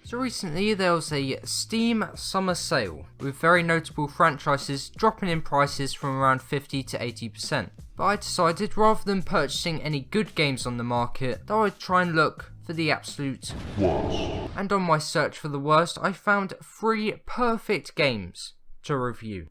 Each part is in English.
So recently there was a Steam summer sale with very notable franchises dropping in prices from around 50 to 80%. But I decided rather than purchasing any good games on the market, that I'd try and look for the absolute worst. And on my search for the worst, I found 3 perfect games to review.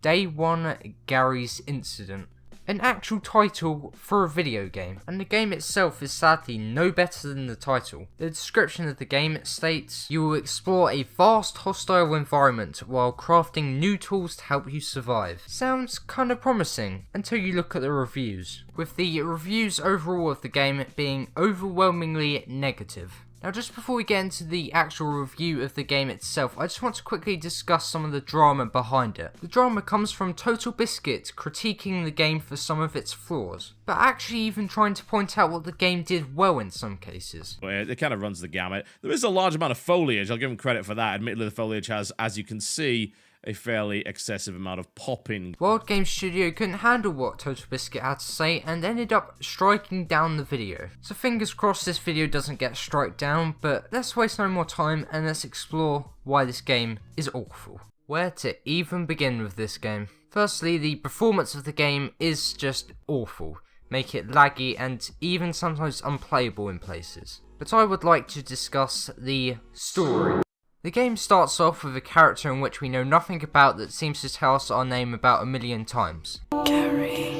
Day 1 Garry's Incident. An actual title for a video game, and the game itself is sadly no better than the title. The description of the game states, you will explore a vast hostile environment while crafting new tools to help you survive. Sounds kinda promising, until you look at the reviews, with the reviews overall of the game being overwhelmingly negative. Now just before we get into the actual review of the game itself, I just want to quickly discuss some of the drama behind it. The drama comes from Total Biscuit critiquing the game for some of its flaws, but actually even trying to point out what the game did well in some cases. Well, it kind of runs the gamut. There is a large amount of foliage, I'll give them credit for that. Admittedly, the foliage has, as you can see, a fairly excessive amount of popping. Wild Game Studio couldn't handle what Total Biscuit had to say and ended up striking down the video. So fingers crossed this video doesn't get struck down, but let's waste no more time and let's explore why this game is awful. Where to even begin with this game? Firstly, the performance of the game is just awful, make it laggy and even sometimes unplayable in places. But I would like to discuss the story. The game starts off with a character in which we know nothing about that seems to tell us our name about 1 million times. Garry.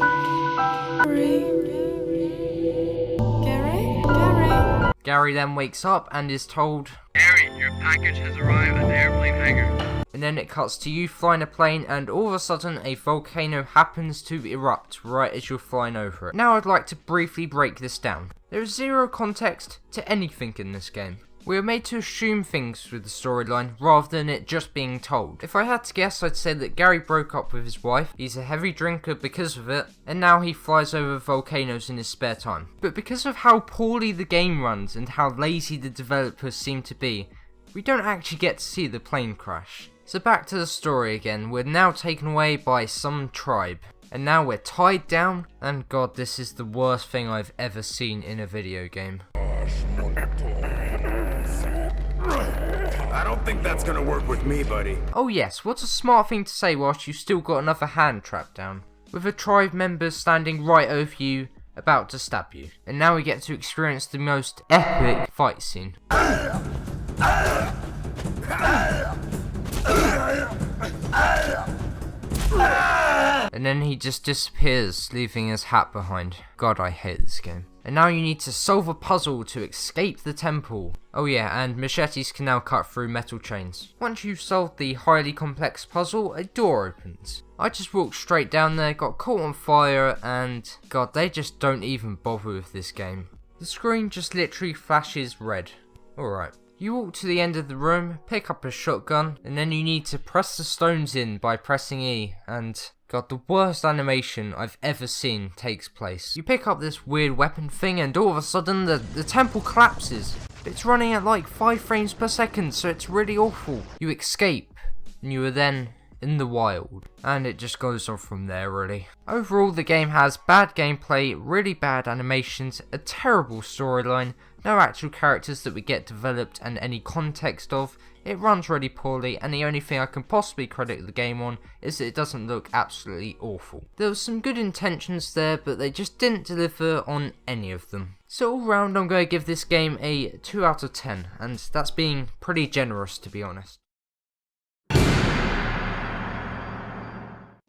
Garry. Garry then wakes up and is told, Garry, your package has arrived at the airplane hangar. And then it cuts to you flying a plane and all of a sudden a volcano happens to erupt right as you're flying over it. Now I'd like to briefly break this down. There is zero context to anything in this game. We are made to assume things with the storyline rather than it just being told. If I had to guess, I'd say that Garry broke up with his wife, he's a heavy drinker because of it, and now he flies over volcanoes in his spare time. But because of how poorly the game runs and how lazy the developers seem to be, we don't actually get to see the plane crash. So back to the story again, we're now taken away by some tribe. And now we're tied down, and god, this is the worst thing I've ever seen in a video game. I don't think that's gonna work with me, buddy. Oh yes, what a smart thing to say whilst you've still got another hand trapped down. With a tribe member standing right over you, about to stab you. And now we get to experience the most epic fight scene. And then he just disappears, leaving his hat behind. God, I hate this game. And now you need to solve a puzzle to escape the temple. Oh yeah, and machetes can now cut through metal chains. Once you've solved the highly complex puzzle, a door opens. I just walked straight down there, got caught on fire, and god, they just don't even bother with this game. The screen just literally flashes red. Alright. You walk to the end of the room, pick up a shotgun, and then you need to press the stones in by pressing E, and god, the worst animation I've ever seen takes place. You pick up this weird weapon thing and all of a sudden the temple collapses. It's running at like 5 frames per second, so it's really awful. You escape, and you are then in the wild. And it just goes on from there really. Overall, the game has bad gameplay, really bad animations, a terrible storyline, no actual characters that we get developed and any context of. It runs really poorly, and the only thing I can possibly credit the game on is that it doesn't look absolutely awful. There was some good intentions there, but they just didn't deliver on any of them. So all round, I'm going to give this game a 2 out of 10, and that's being pretty generous to be honest.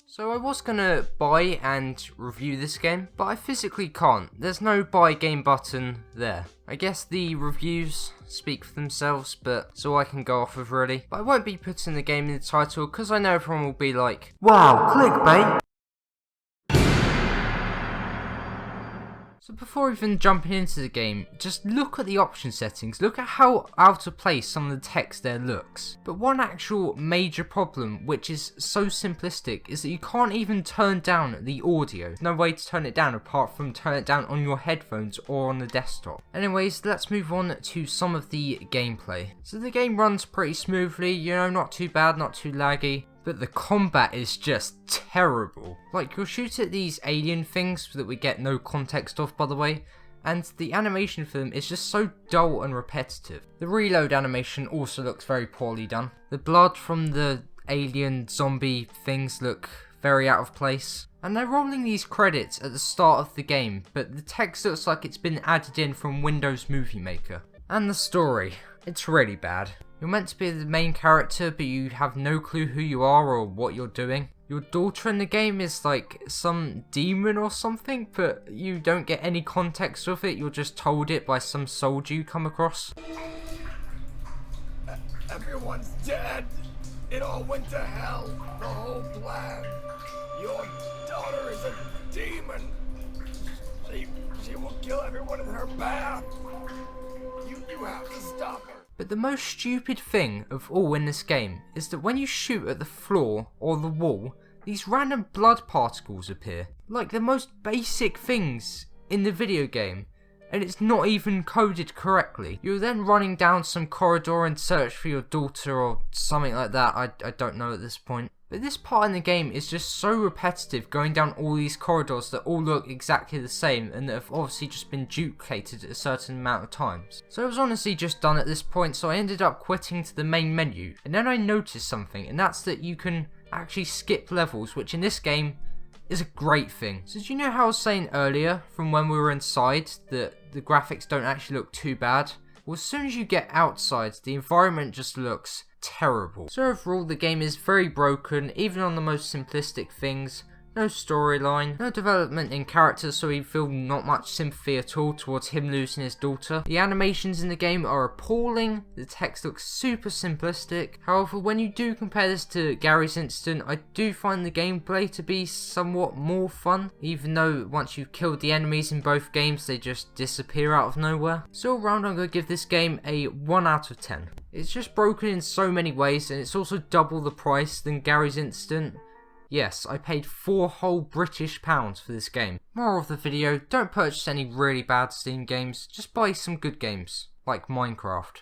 So I was gonna buy and review this game, but I physically can't. There's no buy game button there. I guess the reviews speak for themselves, but it's all I can go off of really. But I won't be putting the game in the title because I know everyone will be like, wow, clickbait! So before even jumping into the game, just look at the option settings, look at how out of place some of the text there looks. But one actual major problem, which is so simplistic, is that you can't even turn down the audio. There's no way to turn it down apart from turn it down on your headphones or on the desktop. Anyways, let's move on to some of the gameplay. So the game runs pretty smoothly, you know, not too bad, not too laggy. But the combat is just terrible. Like, you'll shoot at these alien things that we get no context of, by the way, and the animation for them is just so dull and repetitive. The reload animation also looks very poorly done. The blood from the alien zombie things look very out of place. And they're rolling these credits at the start of the game, but the text looks like it's been added in from Windows Movie Maker. And the story, it's really bad. You're meant to be the main character, but you have no clue who you are or what you're doing. Your daughter in the game is like some demon or something, but you don't get any context of it, you're just told it by some soldier you come across. Everyone's dead. It all went to hell. The whole plan. Your daughter is a demon. She will kill everyone in her path. You have to stop her. But the most stupid thing of all in this game is that when you shoot at the floor or the wall, these random blood particles appear. Like the most basic things in the video game, and it's not even coded correctly. You're then running down some corridor and search for your daughter or something like that, I don't know at this point. But this part in the game is just so repetitive, going down all these corridors that all look exactly the same and that have obviously just been duplicated at a certain amount of times. So I was honestly just done at this point, so I ended up quitting to the main menu. And then I noticed something, and that's that you can actually skip levels, which in this game is a great thing. So do you know how I was saying earlier, from when we were inside, that the graphics don't actually look too bad? Well, as soon as you get outside, the environment just looks terrible. So overall, the game is very broken, even on the most simplistic things. No storyline, no development in characters, so we feel not much sympathy at all towards him losing his daughter. The animations in the game are appalling, the text looks super simplistic. However, when you do compare this to Garry's Incident, I do find the gameplay to be somewhat more fun, even though once you've killed the enemies in both games, they just disappear out of nowhere. So all round, I'm going to give this game a 1 out of 10. It's just broken in so many ways, and it's also double the price than Garry's Incident. Yes, I paid £4 whole British pounds for this game. Moral of the video, don't purchase any really bad Steam games, just buy some good games, like Minecraft.